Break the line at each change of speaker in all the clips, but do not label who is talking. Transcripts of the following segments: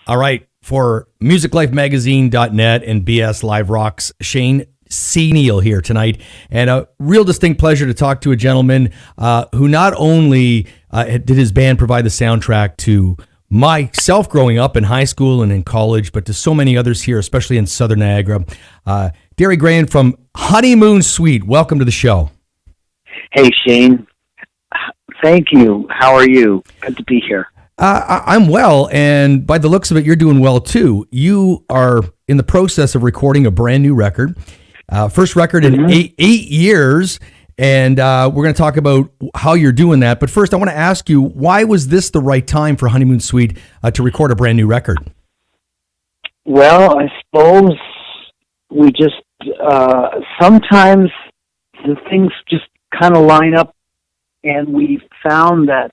All right. For musiclifemagazine.net and BS Live Rocks, Shane C. Neal here tonight. And a real distinct pleasure to talk to a gentleman who not only did his band provide the soundtrack to myself growing up in high school and in college, but to so many others here, especially in Southern Niagara. Derry Grehan from Honeymoon Suite. Welcome to the show.
Hey, Shane. Thank you. How are you? Good to be here.
I'm well, and by the looks of it, you're doing well too. You are in the process of recording a brand new record, first record in eight years, and we're going to talk about how you're doing that. But first, I want to ask you, why was this the right time for Honeymoon Suite to record a brand new record?
Well, I suppose we just, sometimes the things just kind of line up, and we found that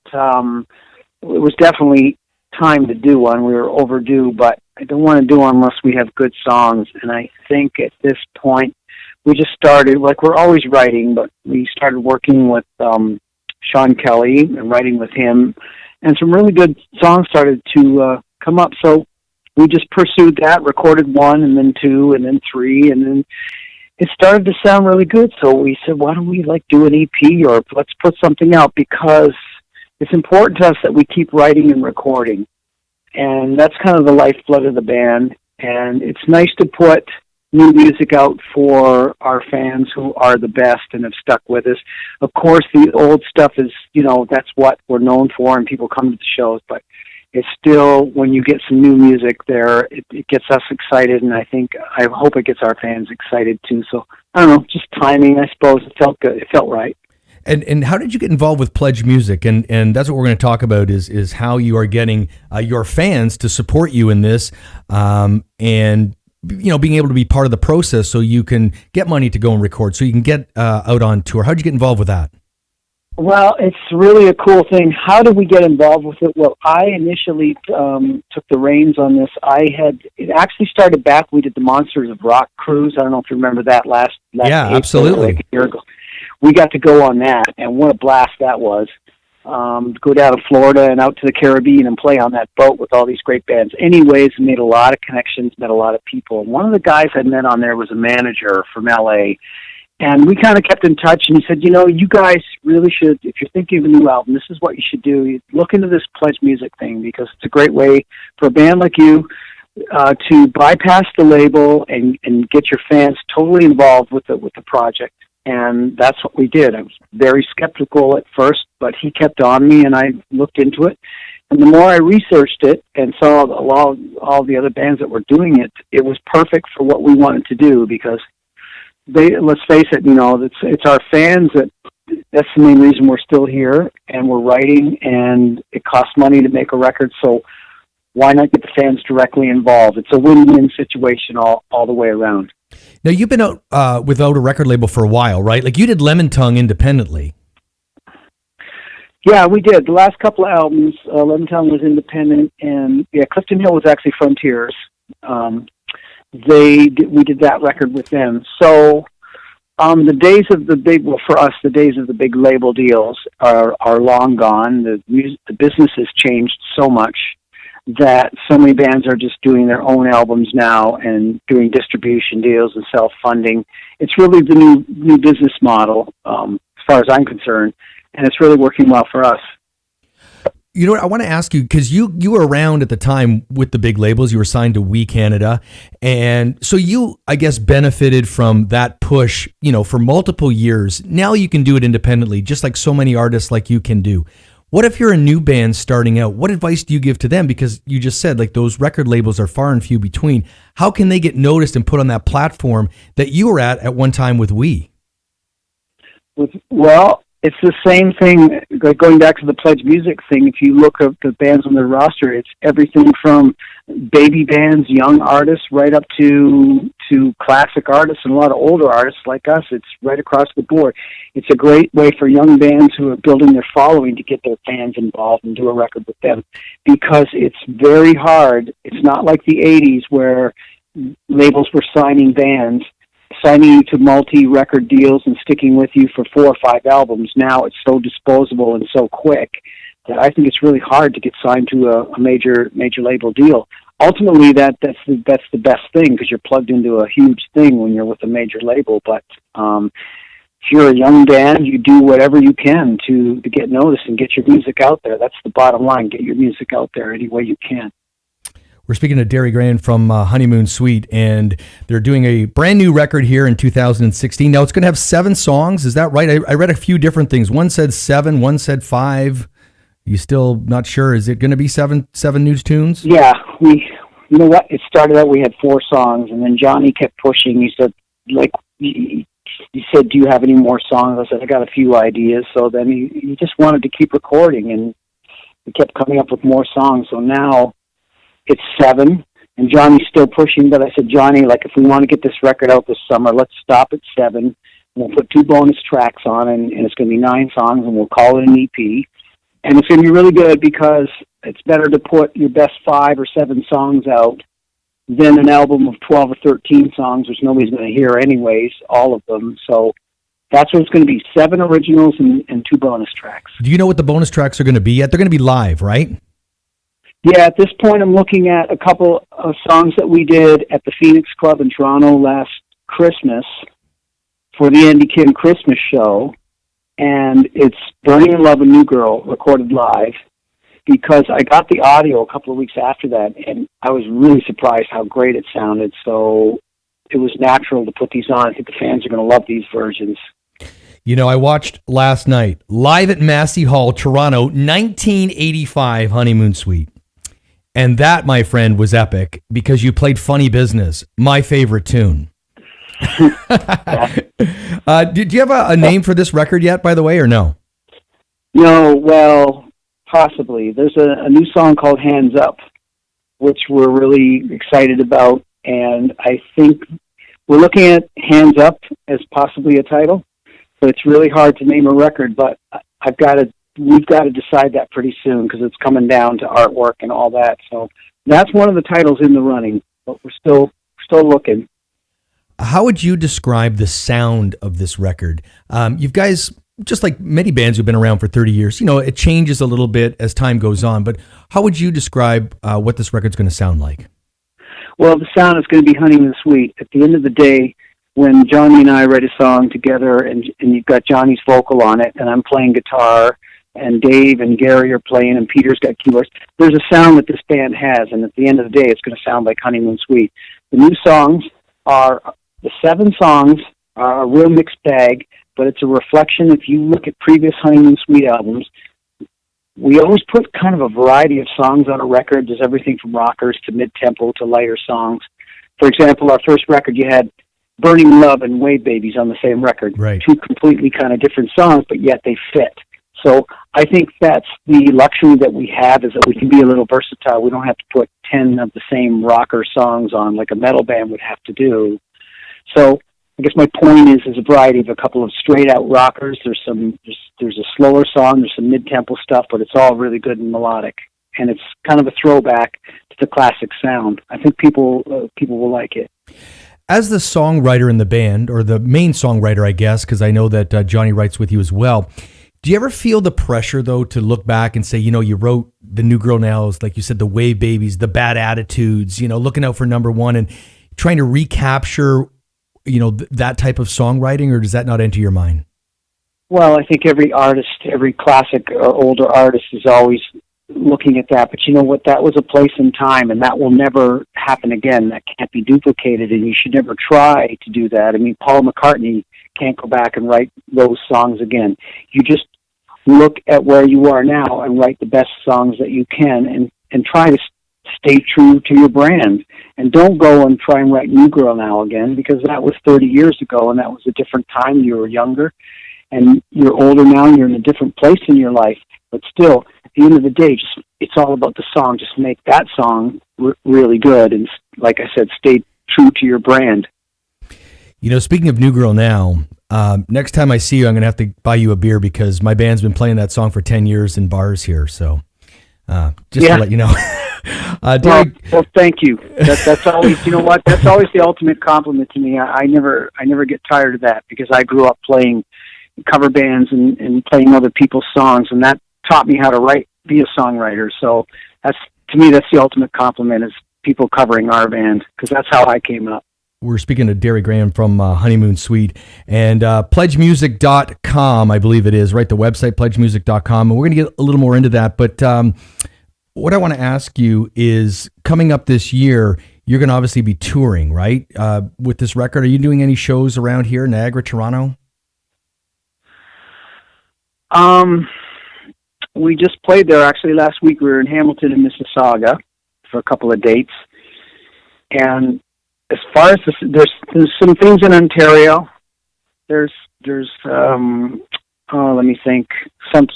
it was definitely time to do one. We were overdue, but I don't want to do one unless we have good songs. And I think at this point, we just started, like we're always writing, but we started working with Sean Kelly and writing with him, and some really good songs started to come up. So we just pursued that, recorded one, and then two, and then three, and then it started to sound really good. So we said, why don't we do an EP, or let's put something out, because it's important to us that we keep writing and recording. And that's kind of the lifeblood of the band. And it's nice to put new music out for our fans who are the best and have stuck with us. Of course, the old stuff is, that's what we're known for, and people come to the shows. But it's still, when you get some new music there, it gets us excited. And I hope it gets our fans excited too. So, I don't know, just timing, I suppose. It felt good. It felt right.
And how did you get involved with Pledge Music? And that's what we're going to talk about is how you are getting your fans to support you in this, and being able to be part of the process so you can get money to go and record, so you can get out on tour. How did you get involved with that?
Well, it's really a cool thing. How did we get involved with it? Well, I initially took the reins on this. It actually started back. We did the Monsters of Rock cruise. I don't know if you remember that last
yeah,
April,
absolutely.
a year ago. We got to go on that, and what a blast that was. Go down to Florida and out to the Caribbean and play on that boat with all these great bands. Anyways, made a lot of connections, met a lot of people. And one of the guys I met on there was a manager from L.A., and we kind of kept in touch, and he said, you guys really should, if you're thinking of a new album, this is what you should do. You look into this Pledge Music thing, because it's a great way for a band like you to bypass the label and get your fans totally involved with the project. And that's what we did. I was very skeptical at first, but he kept on me, and I looked into it. And the more I researched it and saw all the other bands that were doing it, it was perfect for what we wanted to do, because let's face it, it's our fans that's the main reason we're still here and we're writing, and it costs money to make a record. So why not get the fans directly involved? It's a win-win situation all the way around.
Now, you've been out without a record label for a while, right? Like, you did Lemon Tongue independently.
Yeah, we did. The last couple of albums, Lemon Tongue was independent, and Clifton Hill was actually Frontiers. We did that record with them. So the days of the big label deals are long gone. The business has changed so much that so many bands are just doing their own albums now and doing distribution deals and self-funding. It's really the new business model, as far as I'm concerned, and it's really working well for us.
You know what, I want to ask you, because you were around at the time with the big labels. You were signed to We Canada, and so you, I guess, benefited from that push, for multiple years. Now you can do it independently, just like so many artists like you can do. What if you're a new band starting out? What advice do you give to them? Because you just said, those record labels are far and few between. How can they get noticed and put on that platform that you were at one time with We?
Well, it's the same thing, going back to the Pledge Music thing. If you look at the bands on their roster, it's everything from baby bands, young artists, right up to classic artists and a lot of older artists like us. It's right across the board. It's a great way for young bands who are building their following to get their fans involved and do a record with them, because it's very hard. It's not like the 80s where labels were signing bands, signing you to multi-record deals and sticking with you for 4 or 5 albums. Now it's so disposable and so quick that I think it's really hard to get signed to a major label deal. ultimately that's the best thing, because you're plugged into a huge thing when you're with a major label. But if you're a young band, you do whatever you can to get noticed and get your music out there. That's the bottom line. Get your music out there any way you can.
We're speaking to Derry Grehan from Honeymoon Suite, and they're doing a brand new record here in 2016. Now, it's going to have 7 songs. Is that right? I read a few different things. One said 7, one said 5. You still not sure? Is it going to be seven new tunes?
Yeah, you know what? It started out, we had 4 songs, and then Johnny kept pushing. He said, he said, do you have any more songs? I said, I got a few ideas. So then he just wanted to keep recording, and we kept coming up with more songs. So now it's 7, and Johnny's still pushing, but I said, Johnny, if we want to get this record out this summer, let's stop at 7, and we'll put 2 bonus tracks on, and it's going to be 9 songs, and we'll call it an EP. And it's going to be really good, because it's better to put your best 5 or 7 songs out than an album of 12 or 13 songs, which nobody's going to hear anyways, all of them. So that's what it's going to be, 7 originals and 2 bonus tracks.
Do you know what the bonus tracks are going to be yet? They're going to be live, right?
Yeah, at this point I'm looking at a couple of songs that we did at the Phoenix Club in Toronto last Christmas for the Andy Kim Christmas show. And it's Burning in Love, a New Girl, recorded live, because I got the audio a couple of weeks after that, and I was really surprised how great it sounded. So it was natural to put these on. I think the fans are going to love these versions.
You know, I watched last night, live at Massey Hall, Toronto, 1985 Honeymoon Suite. And that, my friend, was epic, because you played Funny Business, my favorite tune. Do you have a name for this record yet, by the way, or no?
No, well, possibly. There's a new song called Hands Up, which we're really excited about, and I think we're looking at Hands Up as possibly a title, but it's really hard to name a record, but we've got to decide that pretty soon, because it's coming down to artwork and all that. So that's one of the titles in the running, but we're still looking.
How would you describe the sound of this record? You guys, just like many bands who've been around for 30 years, it changes a little bit as time goes on, but how would you describe what this record's going to sound like?
Well, the sound is going to be Honeymoon Suite. At the end of the day, when Johnny and I write a song together, and you've got Johnny's vocal on it, and I'm playing guitar, and Dave and Gary are playing, and Peter's got keyboards, there's a sound that this band has, and at the end of the day, it's going to sound like Honeymoon Suite. The new songs are... The 7 songs are a real mixed bag, but it's a reflection. If you look at previous Honeymoon Suite albums, we always put kind of a variety of songs on a record. There's everything from rockers to mid-tempo to lighter songs. For example, our first record, you had Burning Love and Wave Babies on the same record.
Right.
2 completely kind of different songs, but yet they fit. So I think that's the luxury that we have, is that we can be a little versatile. We don't have to put 10 of the same rocker songs on like a metal band would have to do. So I guess my point is, there's a variety of a couple of straight-out rockers. There's a slower song. There's some mid-tempo stuff, but it's all really good and melodic. And it's kind of a throwback to the classic sound. I think people will like it.
As the songwriter in the band, or the main songwriter, I guess, because I know that Johnny writes with you as well, do you ever feel the pressure, though, to look back and say, you wrote The New Girl Now's, like you said, the Wave Babies, the Bad Attitudes, looking out for number 1 and trying to recapture that type of songwriting, or does that not enter your mind?
Well, I think every artist, every classic or older artist is always looking at that. But you know what? That was a place and time, and that will never happen again. That can't be duplicated, and you should never try to do that. I mean, Paul McCartney can't go back and write those songs again. You just look at where you are now and write the best songs that you can, and try to stay true to your brand. And don't go and try and write New Girl Now again, because that was 30 years ago, and that was a different time. You were younger, and you're older now, and you're in a different place in your life. But still, at the end of the day, it's all about the song. Just make that song really good, and like I said, stay true to your brand.
Speaking of New Girl Now, next time I see you, I'm going to have to buy you a beer, because my band's been playing that song for 10 years in bars here. So to let you know.
Well, thank you. That's always, you know what? That's always the ultimate compliment to me. I never get tired of that, because I grew up playing cover bands and playing other people's songs, and that taught me how to be a songwriter. So to me, that's the ultimate compliment, is people covering our band, because that's how I came up.
We're speaking to Derry Grehan from Honeymoon Suite, and pledgemusic.com, I believe it is, right? The website, pledgemusic.com. And we're going to get a little more into that. But what I want to ask you is, coming up this year, you're going to obviously be touring, right? With this record, are you doing any shows around here, Niagara, Toronto?
We just played there actually last week. We were in Hamilton and Mississauga for a couple of dates. And as far as this, there's some things in Ontario. There's let me think,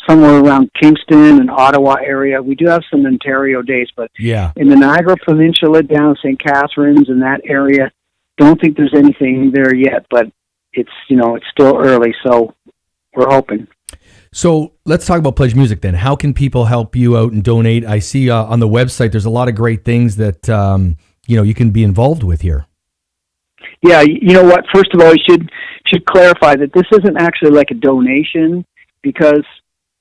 somewhere around Kingston and Ottawa area. We do have some Ontario dates, but
yeah,
in the Niagara Peninsula, down St. Catharines and that area, don't think there's anything there yet. But it's still early, so we're hoping.
So let's talk about Pledge Music then. How can people help you out and donate? I see on the website there's a lot of great things that you can be involved with here.
Yeah, you know what? First of all, you should clarify that this isn't actually like a donation, because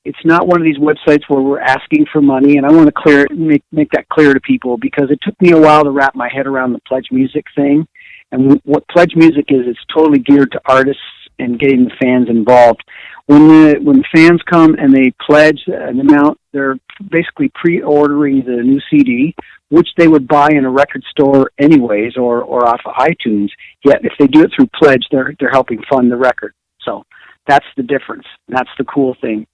it's not one of these websites where we're asking for money. And I want to make that clear to people, because it took me a while to wrap my head around the Pledge Music thing. And what Pledge Music is, it's totally geared to artists and getting the fans involved. When the fans come and they pledge an amount, they're basically pre-ordering the new CD, which they would buy in a record store anyways, or off of iTunes. Yet if they do it through Pledge, they're helping fund the record. So that's the difference. That's the cool thing.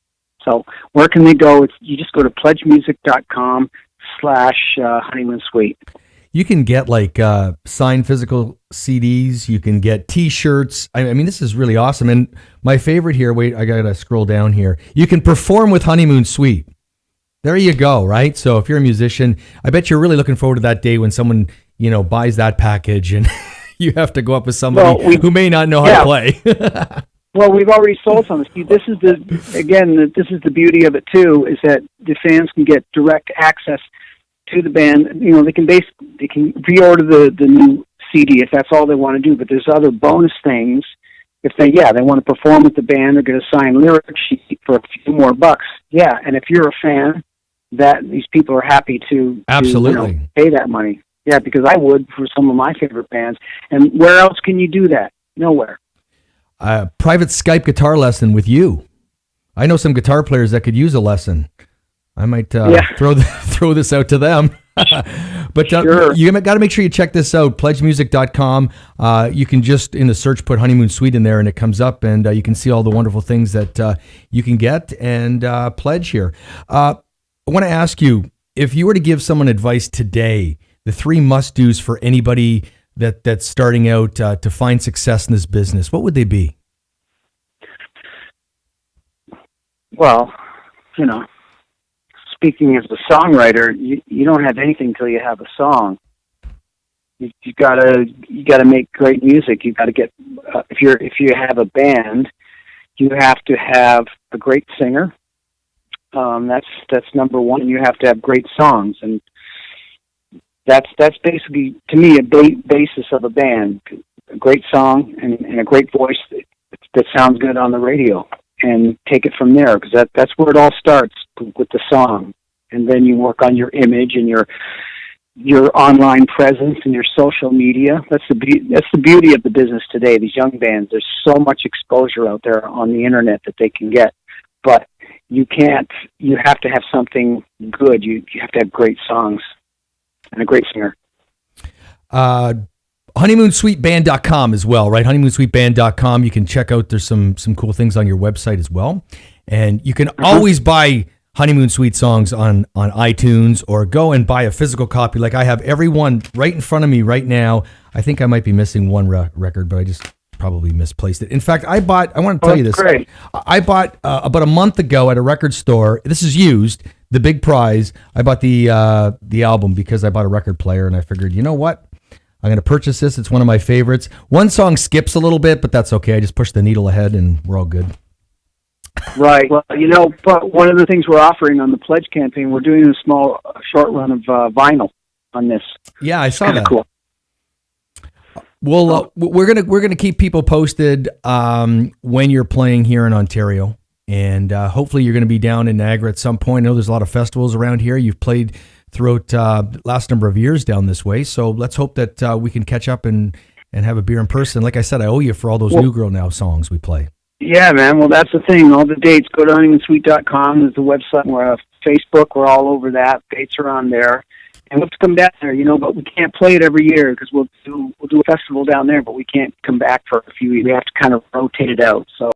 So where can they go? You just go to pledgemusic.com/Honeymoon Suite.
You can get like signed physical CDs. You can get T-shirts. I mean, this is really awesome. And my favorite here, wait, I got to scroll down here. You can perform with Honeymoon Suite. There you go, right? So if you're a musician, I bet you're really looking forward to that day when someone, buys that package and you have to go up with somebody who may not know how to play.
Well, we've already sold some. See, this is the beauty of it too, is that the fans can get direct access to the band. They can pre-order the new CD if that's all they want to do. But there's other bonus things. If they want to perform with the band, they're going to sign lyric sheet for a few more bucks. Yeah, and if you're a fan, that these people are happy to
absolutely
pay that money. Yeah, because I would for some of my favorite bands. And where else can you do that? Nowhere.
Private Skype guitar lesson with you. I know some guitar players that could use a lesson. I might throw this out to them. But
sure.
You got to make sure you check this out, pledgemusic.com. You can just, in the search, put Honeymoon Suite in there, and it comes up, and you can see all the wonderful things that you can get and pledge here. I want to ask you, if you were to give someone advice today, the 3 must-dos for anybody that's starting out to find success in this business, what would they be?
Well, speaking as a songwriter, you don't have anything till you have a song. You gotta make great music. You gotta get if you have a band, you have to have a great singer. That's number one. You have to have great songs, and that's basically, to me, a basis of a band. A great song and a great voice that sounds good on the radio, and take it from there, because that's where it all starts, with the song. And then you work on your image and your online presence and your social media. That's the beauty of the business today. These young bands, there's so much exposure out there on the internet that they can get, but you have to have something good. You have to have great songs and a great singer.
HoneymoonSuiteBand.com as well, right? HoneymoonSuiteBand.com. You can check out, there's some cool things on your website as well. And you can always buy Honeymoon Suite songs on iTunes, or go and buy a physical copy. Like I have every one right in front of me right now. I think I might be missing one record, but I just probably misplaced it. In fact, I want to tell you this.
Great.
I bought about a month ago at a record store. This is used, The Big Prize. I bought the album because I bought a record player, and I figured, you know what? I'm going to purchase this. It's one of my favorites. One song skips a little bit, but that's okay. I just push the needle ahead, and we're all good.
Right. Well, but one of the things we're offering on the Pledge campaign, we're doing a short run of vinyl on this.
Yeah, I saw that.
Cool.
Well, we're gonna keep people posted when you're playing here in Ontario, and hopefully you're going to be down in Niagara at some point. I know there's a lot of festivals around here. You've played throughout the last number of years down this way. So let's hope that we can catch up and have a beer in person. Like I said, I owe you for all those New Girl Now songs we play.
Yeah, man. Well, that's the thing. All the dates, go to honeymoonsuite.com. There's the website. We're on Facebook. We're all over that. Dates are on there. And we'll have to come down there, but we can't play it every year because we'll do a festival down there, but we can't come back for a few years. We have to kind of rotate it out. So